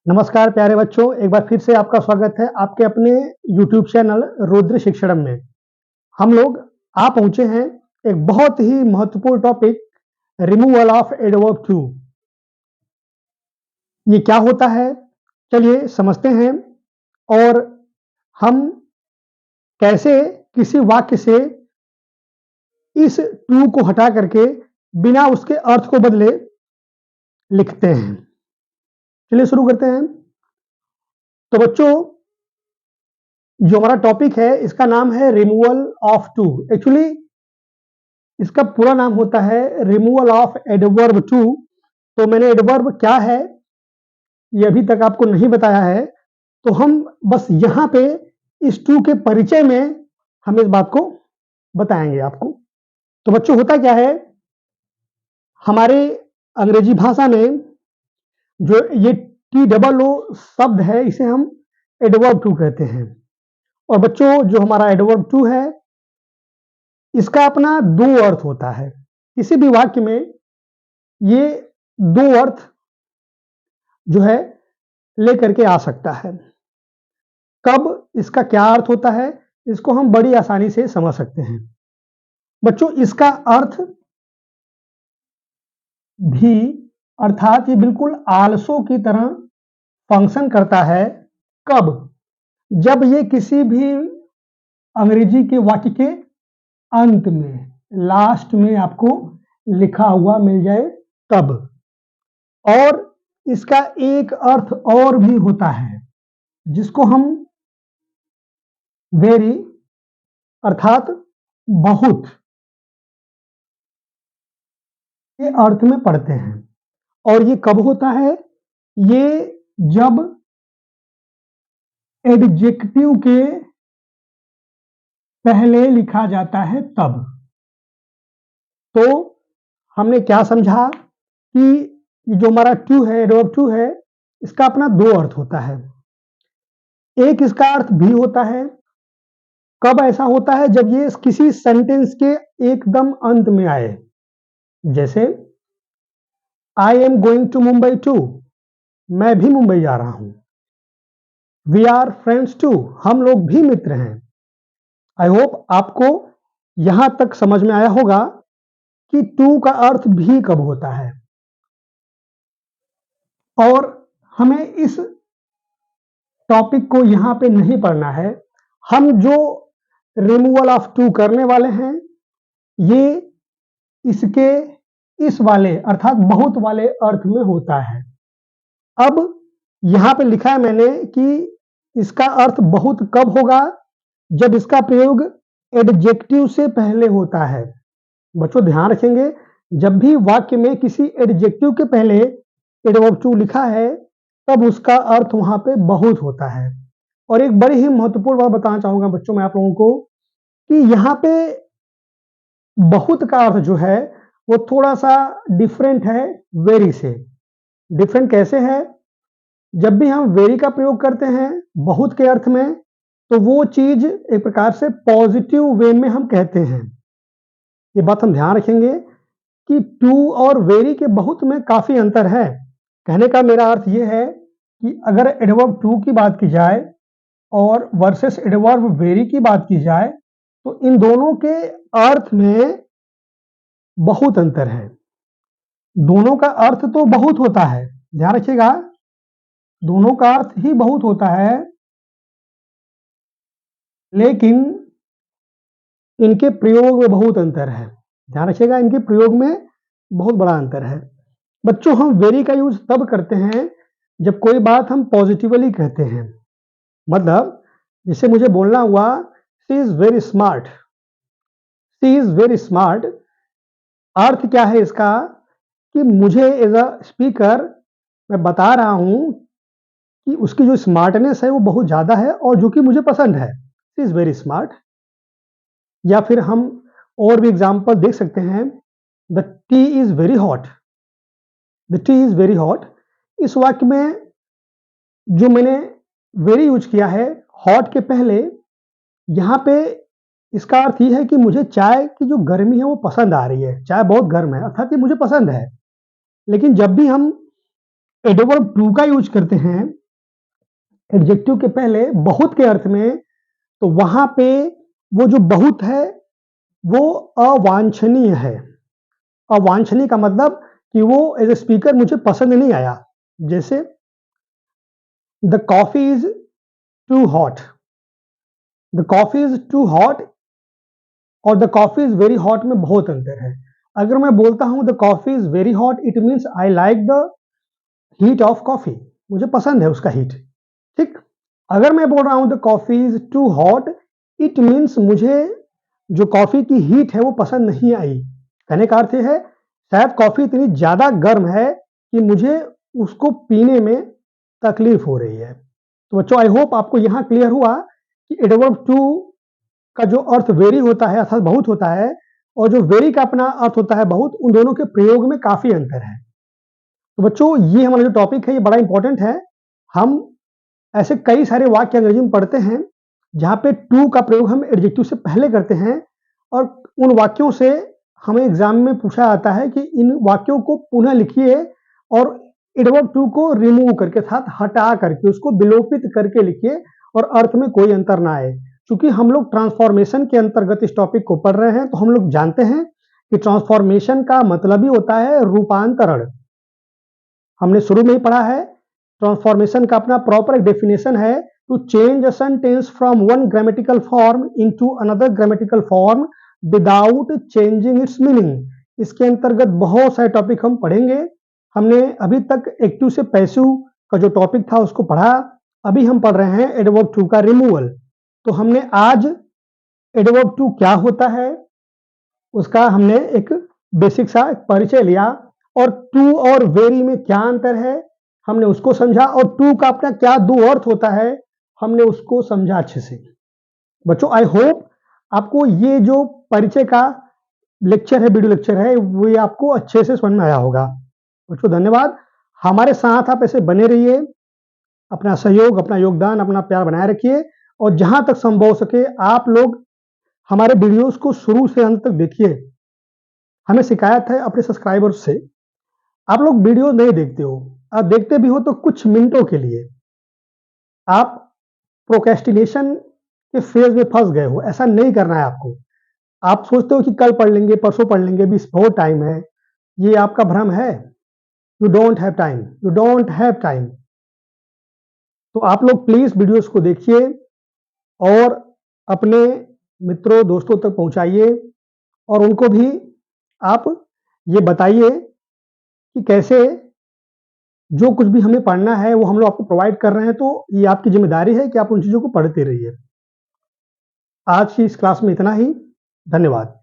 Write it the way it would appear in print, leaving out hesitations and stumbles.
नमस्कार प्यारे बच्चों, एक बार फिर से आपका स्वागत है आपके अपने यूट्यूब चैनल रुद्र शिक्षणम में। हम लोग आ पहुंचे हैं एक बहुत ही महत्वपूर्ण topic, removal of adverb too. ये क्या होता है, चलिए समझते हैं। और हम कैसे किसी वाक्य से इस टू को हटा करके बिना उसके अर्थ को बदले लिखते हैं। चलिए शुरू करते हैं। तो बच्चों, जो हमारा टॉपिक है इसका नाम है रिमूवल ऑफ टू। एक्चुअली इसका पूरा नाम होता है रिमूवल ऑफ एडवर्ब टू। तो मैंने एडवर्ब क्या है ये अभी तक आपको नहीं बताया है, तो हम बस यहां पे इस टू के परिचय में हम इस बात को बताएंगे आपको। तो बच्चों, होता क्या है, हमारे अंग्रेजी भाषा में जो ये TOO शब्द है इसे हम एडवर्ब टू कहते हैं। और बच्चों, जो हमारा एडवर्ब टू है इसका अपना दो अर्थ होता है। किसी भी वाक्य में ये दो अर्थ जो है लेकर के आ सकता है। कब इसका क्या अर्थ होता है इसको हम बड़ी आसानी से समझ सकते हैं। बच्चों, इसका अर्थ भी अर्थात ये बिल्कुल आलसों की तरह फंक्शन करता है। कब? जब ये किसी भी अंग्रेजी के वाक्य के अंत में, लास्ट में आपको लिखा हुआ मिल जाए तब। और इसका एक अर्थ और भी होता है जिसको हम वेरी अर्थात बहुत के अर्थ में पढ़ते हैं। और ये कब होता है? ये जब एडजेक्टिव के पहले लिखा जाता है तब। तो हमने क्या समझा कि जो हमारा टू है, एडवर्ब टू है, इसका अपना दो अर्थ होता है। एक इसका अर्थ भी होता है। कब ऐसा होता है? जब ये किसी सेंटेंस के एकदम अंत में आए। जैसे I am going to Mumbai too, मैं भी मुंबई जा रहा हूं। वी आर फ्रेंड्स टू, हम लोग भी मित्र हैं। आई होप आपको यहां तक समझ में आया होगा कि टू का अर्थ भी कब होता है। और हमें इस टॉपिक को यहां पे नहीं पढ़ना है। हम जो रिमूवल ऑफ टू करने वाले हैं ये इसके इस वाले अर्थात बहुत वाले अर्थ में होता है। अब यहां पे लिखा है मैंने कि इसका अर्थ बहुत कब होगा? जब इसका प्रयोग एडजेक्टिव से पहले होता है। बच्चों ध्यान रखेंगे, जब भी वाक्य में किसी एडजेक्टिव के पहले एडवर्ब टू लिखा है तब उसका अर्थ वहां पे बहुत होता है। और एक बड़ी ही महत्वपूर्ण बात बताना चाहूंगा बच्चों मैं आप लोगों को कि यहाँ पे बहुत का अर्थ जो है वो थोड़ा सा डिफरेंट है वेरी से। डिफरेंट कैसे है? जब भी हम वेरी का प्रयोग करते हैं बहुत के अर्थ में, तो वो चीज एक प्रकार से पॉजिटिव वे में हम कहते हैं। ये बात हम ध्यान रखेंगे कि टू और वेरी के बहुत में काफी अंतर है। कहने का मेरा अर्थ ये है कि अगर एडवर्ब टू की बात की जाए और वर्सेस एडवर्ब वेरी की बात की जाए तो इन दोनों के अर्थ में बहुत अंतर है। दोनों का अर्थ तो बहुत होता है, ध्यान रखिएगा, दोनों का अर्थ ही बहुत होता है, लेकिन इनके प्रयोग में बहुत अंतर है। ध्यान रखिएगा, इनके प्रयोग में बहुत बड़ा अंतर है। बच्चों, हम वेरी का यूज तब करते हैं जब कोई बात हम पॉजिटिवली कहते हैं। मतलब जैसे मुझे बोलना हुआ she is very smart. She is very smart, अर्थ क्या है इसका कि मुझे एज अ स्पीकर मैं बता रहा हूं कि उसकी जो स्मार्टनेस है वो बहुत ज्यादा है और जो कि मुझे पसंद है। She is very smart. या फिर हम और भी एग्जाम्पल देख सकते हैं, the T is very hot. The T is very hot, इस वाक्य में जो मैंने वेरी यूज किया है हॉट के पहले, यहां पे इसका अर्थ यह है कि मुझे चाय की जो गर्मी है वो पसंद आ रही है, चाय बहुत गर्म है अर्थात ये मुझे पसंद है। लेकिन जब भी हम एडवर्ब टू का यूज करते हैं एडजेक्टिव के पहले बहुत के अर्थ में, तो वहां पे वो जो बहुत है वो अवांछनीय है। अवांछनीय का मतलब कि वो एज ए स्पीकर मुझे पसंद नहीं आया। जैसे the coffee is too hot, the coffee is too hot और the coffee is very hot में बहुत अंतर है। अगर मैं बोलता हूं the coffee is very hot, it means I like the heat of coffee, मुझे पसंद है उसका हीट। ठीक। अगर मैं बोल रहा हूं the coffee is too hot, it means मुझे जो कॉफी की हीट है वो पसंद नहीं आई। कहने का अर्थ है शायद कॉफी इतनी ज्यादा गर्म है कि मुझे उसको पीने में तकलीफ हो रही है। तो बच्चों आई होप आपको यहां क्लियर हुआ कि एडवर्ब टू का जो अर्थ वेरी होता है अर्थात बहुत होता है, और जो वेरी का अपना अर्थ होता है बहुत, उन दोनों के प्रयोग में काफी अंतर है। तो बच्चों ये हमारा जो टॉपिक है ये बड़ा इंपॉर्टेंट है। हम ऐसे कई सारे वाक्य अंग्रेजी में पढ़ते हैं जहां पे टू का प्रयोग हम एडजेक्टिव से पहले करते हैं, और उन वाक्यों से हमें एग्जाम में पूछा जाता है कि इन वाक्यों को पुनः लिखिए और एडवर्ब टू को रिमूव करके साथ हटा करके उसको विलोपित करके लिखिए और अर्थ में कोई अंतर ना आए। क्योंकि हम लोग ट्रांसफॉर्मेशन के अंतर्गत इस टॉपिक को पढ़ रहे हैं, तो हम लोग जानते हैं कि ट्रांसफॉर्मेशन का मतलब ही होता है रूपांतरण। हमने शुरू में ही पढ़ा है, ट्रांसफॉर्मेशन का अपना प्रॉपर एक डेफिनेशन है, to change a sentence from one grammatical form into another grammatical form without changing its meaning. इसके अंतर्गत बहुत सारे टॉपिक हम पढ़ेंगे। हमने अभी तक एक्टिव से पैसिव का जो टॉपिक था उसको पढ़ा, अभी हम पढ़ रहे हैं एडवर्ब टू का रिमूवल। तो हमने आज एडवर्ब टू क्या होता है उसका हमने एक बेसिक सा परिचय लिया, और टू और वेरी में क्या अंतर है हमने उसको समझा, और टू का अपना क्या दो अर्थ होता है हमने उसको समझा अच्छे से। बच्चों आई होप आपको ये जो परिचय का लेक्चर है, वीडियो लेक्चर है, वो आपको अच्छे से समझ में आया होगा। बच्चों धन्यवाद, हमारे साथ आप ऐसे बने रहिए, अपना सहयोग, अपना योगदान, अपना प्यार बनाए रखिए, और जहां तक संभव हो सके आप लोग हमारे वीडियोस को शुरू से अंत तक देखिए। हमें शिकायत है अपने सब्सक्राइबर्स से, आप लोग वीडियो नहीं देखते हो, आप देखते भी हो तो कुछ मिनटों के लिए। आप प्रोक्रेस्टिनेशन के फेज में फंस गए हो, ऐसा नहीं करना है आपको। आप सोचते हो कि कल पढ़ लेंगे, परसों पढ़ लेंगे, अभी बहुत टाइम है, ये आपका भ्रम है। You don't have time, you don't have time. तो आप लोग प्लीज वीडियोस को देखिए और अपने मित्रों दोस्तों तक पहुंचाइए, और उनको भी आप ये बताइए कि कैसे जो कुछ भी हमें पढ़ना है वो हम लोग आपको प्रोवाइड कर रहे हैं। तो ये आपकी जिम्मेदारी है कि आप उन चीजों को पढ़ते रहिए। आज की इस क्लास में इतना ही, धन्यवाद।